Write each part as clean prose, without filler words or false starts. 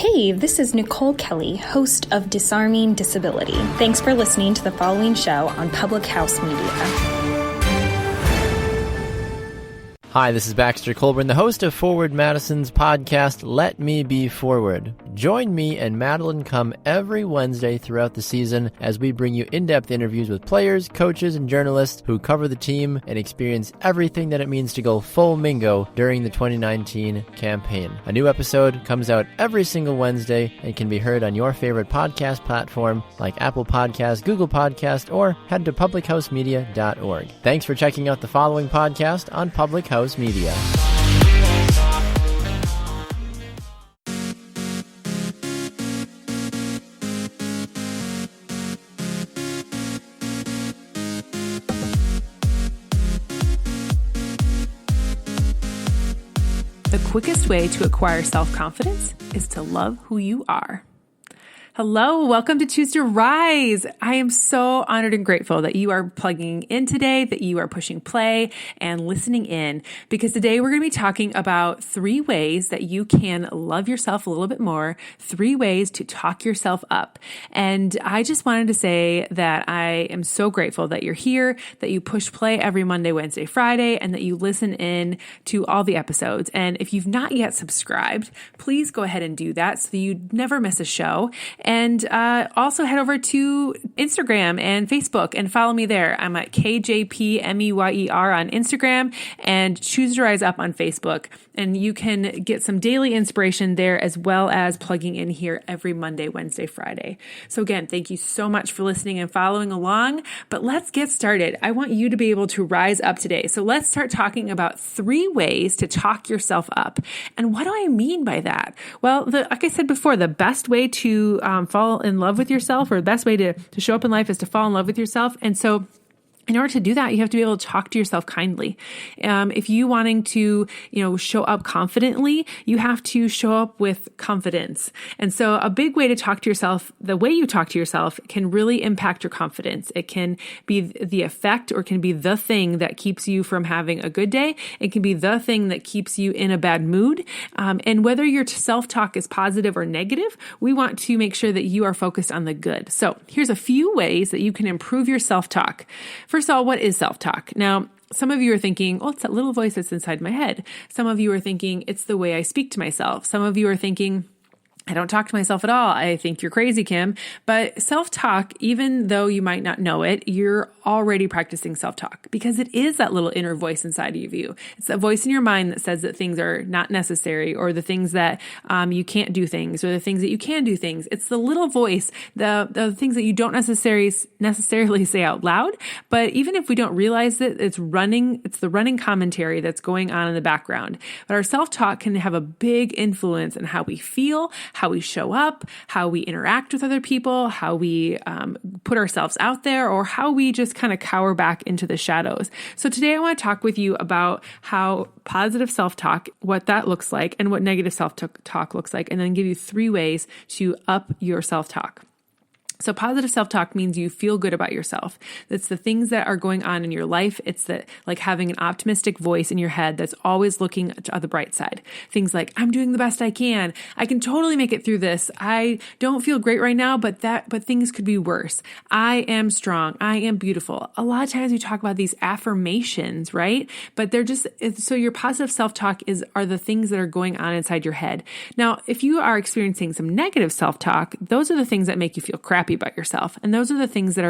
Hey, this is Nicole Kelly, host of Disarming Disability. Thanks for listening to the following show on Public House Media. Hi, this is Baxter Colburn, the host of Forward Madison's podcast, Let Me Be Forward. Join me and Madeline Come every Wednesday throughout the season as we bring you in-depth interviews with players, coaches, and journalists who cover the team and experience everything that it means to go full Mingo during the 2019 campaign. A new episode comes out every single Wednesday and can be heard on your favorite podcast platform like Apple Podcasts, Google Podcasts, or head to publichousemedia.org. Thanks for checking out the following podcast on Public House Media. The quickest way to acquire self-confidence is to love who you are. Hello, welcome to Choose to Rise. I am so honored and grateful that you are plugging in today, that you are pushing play and listening in, because today we're going to be talking about 3 ways that you can love yourself a little bit more, 3 ways to talk yourself up. And I just wanted to say that I am so grateful that you're here, that you push play every Monday, Wednesday, Friday, and that you listen in to all the episodes. And if you've not yet subscribed, please go ahead and do that so that you never miss a show. And also head over to Instagram and Facebook and follow me there. I'm at KJPMEYER on Instagram and Choose to Rise Up on Facebook. And you can get some daily inspiration there as well as plugging in here every Monday, Wednesday, Friday. So again, thank you so much for listening and following along. But let's get started. I want you to be able to rise up today. So let's start talking about 3 ways to talk yourself up. And what do I mean by that? Well, like I said before, the best way to fall in love with yourself, or the best way to show up in life, is to fall in love with yourself. And so in order to do that, you have to be able to talk to yourself kindly. If you wanting to, show up confidently, you have to show up with confidence. And so a big way to talk to yourself, the way you talk to yourself, can really impact your confidence. It can be the effect, or can be the thing that keeps you from having a good day. It can be the thing that keeps you in a bad mood. And whether your self-talk is positive or negative, we want to make sure that you are focused on the good. So here's a few ways that you can improve your self-talk. First of all, what is self-talk? Now, some of you are thinking, oh, it's that little voice that's inside my head. Some of you are thinking, it's the way I speak to myself. Some of you are thinking, I don't talk to myself at all. I think you're crazy, Kim. But self-talk, even though you might not know it, you're already practicing self-talk, because it is that little inner voice inside of you. It's that voice in your mind that says that things are not necessary, or the things that you can't do things, or the things that you can do things. It's the little voice, the things that you don't necessarily say out loud. But even if we don't realize it, it's the running commentary that's going on in the background. But our self-talk can have a big influence on how we feel, how we show up, how we interact with other people, how we put ourselves out there, or how we just kind of cower back into the shadows. So today I want to talk with you about how positive self-talk, what that looks like, and what negative self-talk looks like, and then give you 3 ways to up your self-talk. So positive self-talk means you feel good about yourself. It's the things that are going on in your life. It's like having an optimistic voice in your head that's always looking to the bright side. Things like, I'm doing the best I can. I can totally make it through this. I don't feel great right now, but things could be worse. I am strong. I am beautiful. A lot of times we talk about these affirmations, right? But they're just, so your positive self-talk are the things that are going on inside your head. Now, if you are experiencing some negative self-talk, those are the things that make you feel crappy about yourself. And those are the things that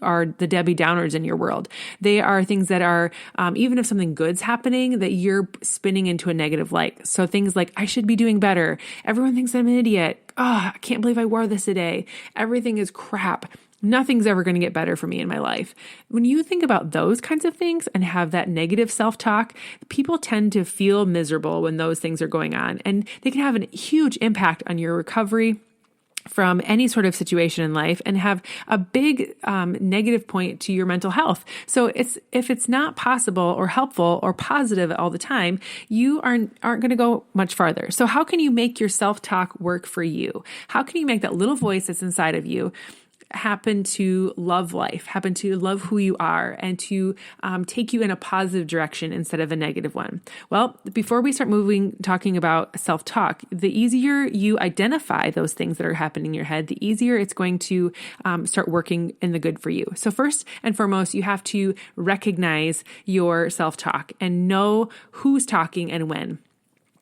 are the Debbie Downers in your world. They are things that are, even if something good's happening, that you're spinning into a negative light. So things like, I should be doing better. Everyone thinks I'm an idiot. Oh, I can't believe I wore this today. Everything is crap. Nothing's ever going to get better for me in my life. When you think about those kinds of things and have that negative self-talk, people tend to feel miserable when those things are going on. And they can have a huge impact on your recovery from any sort of situation in life, and have a big negative point to your mental health. So if it's not possible or helpful or positive all the time, you aren't going to go much farther. So how can you make your self-talk work for you? How can you make that little voice that's inside of you happen to love life, happen to love who you are, and to take you in a positive direction instead of a negative one? Well, before we start talking about self-talk, the easier you identify those things that are happening in your head, the easier it's going to start working in the good for you. So first and foremost, you have to recognize your self-talk and know who's talking and when.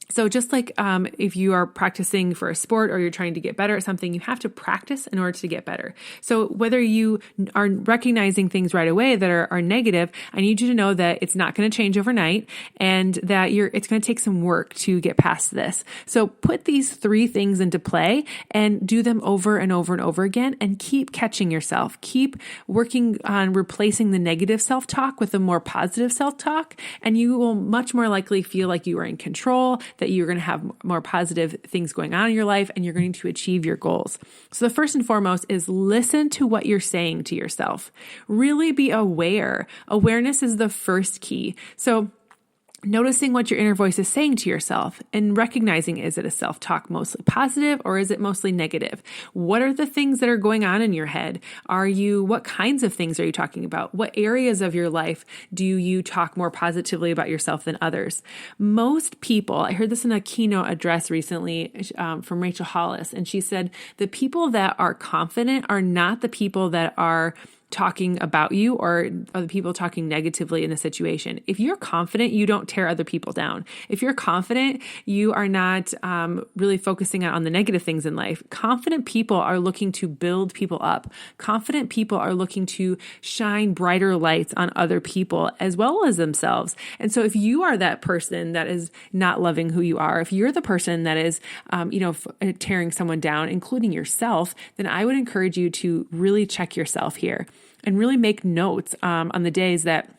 So just like if you are practicing for a sport or you're trying to get better at something, you have to practice in order to get better. So whether you are recognizing things right away that are negative, I need you to know that it's not going to change overnight and that it's going to take some work to get past this. So put these 3 things into play and do them over and over and over again, and keep catching yourself. Keep working on replacing the negative self-talk with a more positive self-talk, and you will much more likely feel like you are in control, that you're going to have more positive things going on in your life, and you're going to achieve your goals. So the first and foremost is listen to what you're saying to yourself. Really be aware. Awareness is the first key. So noticing what your inner voice is saying to yourself and recognizing, is it a self-talk mostly positive or is it mostly negative? What are the things that are going on in your head? What kinds of things are you talking about? What areas of your life do you talk more positively about yourself than others? Most people, I heard this in a keynote address recently from Rachel Hollis, and she said the people that are confident are not the people that are talking about you or other people talking negatively in the situation. If you're confident, you don't tear other people down. If you're confident, you are not really focusing on the negative things in life. Confident people are looking to build people up. Confident people are looking to shine brighter lights on other people as well as themselves. And so if you are that person that is not loving who you are, if you're the person that is, tearing someone down, including yourself, then I would encourage you to really check yourself here and really make notes on the days that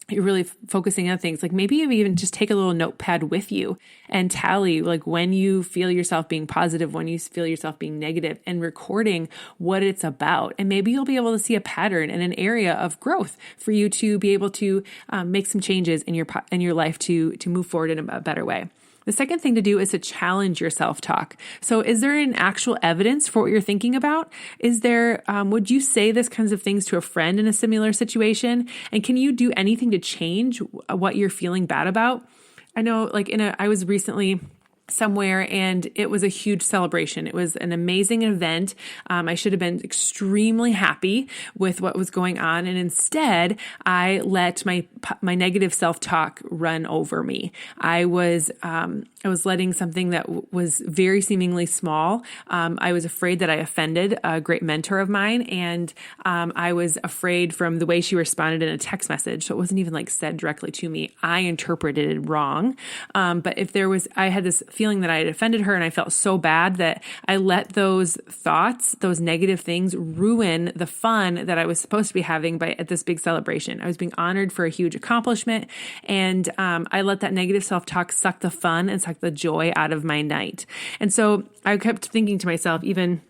you're really focusing on things. Like maybe you even just take a little notepad with you and tally like when you feel yourself being positive, when you feel yourself being negative, and recording what it's about. And maybe you'll be able to see a pattern and an area of growth for you to be able to make some changes in your life to move forward in a better way. The second thing to do is to challenge your self-talk. So is there an actual evidence for what you're thinking about? Would you say this kinds of things to a friend in a similar situation? And can you do anything to change what you're feeling bad about? I know I was recently somewhere and it was a huge celebration. It was an amazing event. I should have been extremely happy with what was going on. And instead I let my negative self-talk run over me. I was letting something that was very seemingly small. I was afraid that I offended a great mentor of mine. And I was afraid from the way she responded in a text message. So it wasn't even said directly to me. I interpreted it wrong. But I had this feeling that I had offended her, and I felt so bad that I let those thoughts, those negative things, ruin the fun that I was supposed to be having at this big celebration. I was being honored for a huge accomplishment, and I let that negative self-talk suck the fun and suck the joy out of my night. And so I kept thinking to myself, even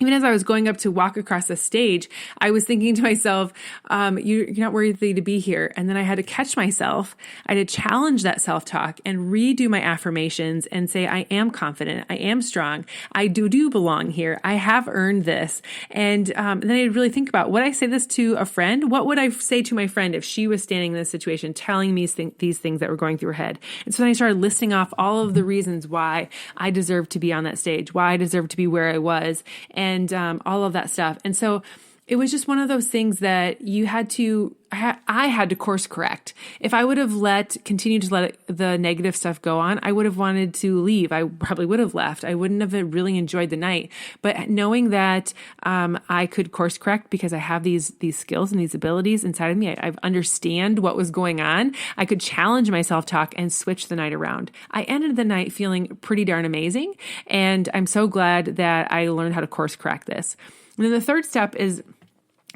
as I was going up to walk across the stage, I was thinking to myself, you're not worthy to be here. And then I had to catch myself. I had to challenge that self-talk and redo my affirmations and say, I am confident. I am strong. I do belong here. I have earned this. And then I really think about, would I say this to a friend? What would I say to my friend if she was standing in this situation, telling me these things that were going through her head? And so then I started listing off all of the reasons why I deserved to be on that stage, why I deserved to be where I was, and all of that stuff. And so it was just one of those things that I had to course correct. If I would have continued to let the negative stuff go on, I would have wanted to leave. I probably would have left. I wouldn't have really enjoyed the night. But knowing that I could course correct because I have these skills and these abilities inside of me, I understand what was going on. I could challenge my self-talk and switch the night around. I ended the night feeling pretty darn amazing. And I'm so glad that I learned how to course correct this. And then the third step is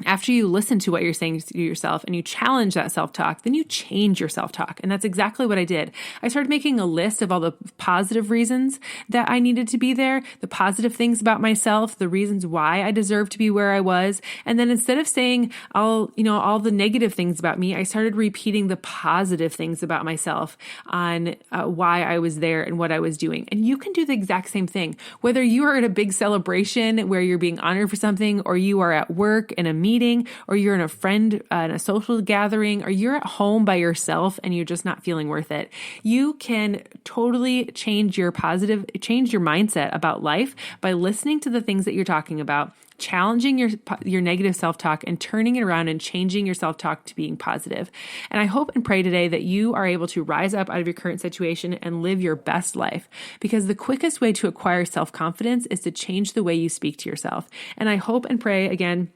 after you listen to what you're saying to yourself and you challenge that self-talk, then you change your self-talk. And that's exactly what I did. I started making a list of all the positive reasons that I needed to be there, the positive things about myself, the reasons why I deserve to be where I was. And then instead of saying all the negative things about me, I started repeating the positive things about myself on why I was there and what I was doing. And you can do the exact same thing. Whether you are at a big celebration where you're being honored for something, or you are at work in a meeting, or you're in in a social gathering, or you're at home by yourself and you're just not feeling worth it, you can totally change your mindset about life by listening to the things that you're talking about, challenging your negative self-talk and turning it around and changing your self-talk to being positive. And I hope and pray today that you are able to rise up out of your current situation and live your best life, because the quickest way to acquire self-confidence is to change the way you speak to yourself. And I hope and pray again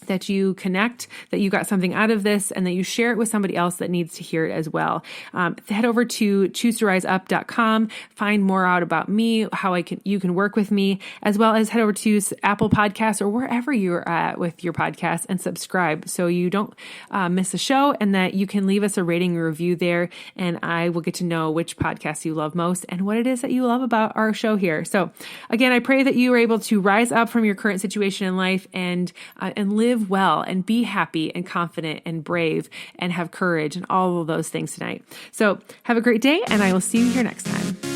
that you connect, that you got something out of this, and that you share it with somebody else that needs to hear it as well. Head over to choosetoriseUp.com, find more out about me, how you can work with me, as well as head over to Apple Podcasts or wherever you're at with your podcast and subscribe so you don't miss a show, and that you can leave us a rating and review there, and I will get to know which podcast you love most and what it is that you love about our show here. So again, I pray that you are able to rise up from your current situation in life and live well and be happy and confident and brave and have courage and all of those things tonight. So have a great day, and I will see you here next time.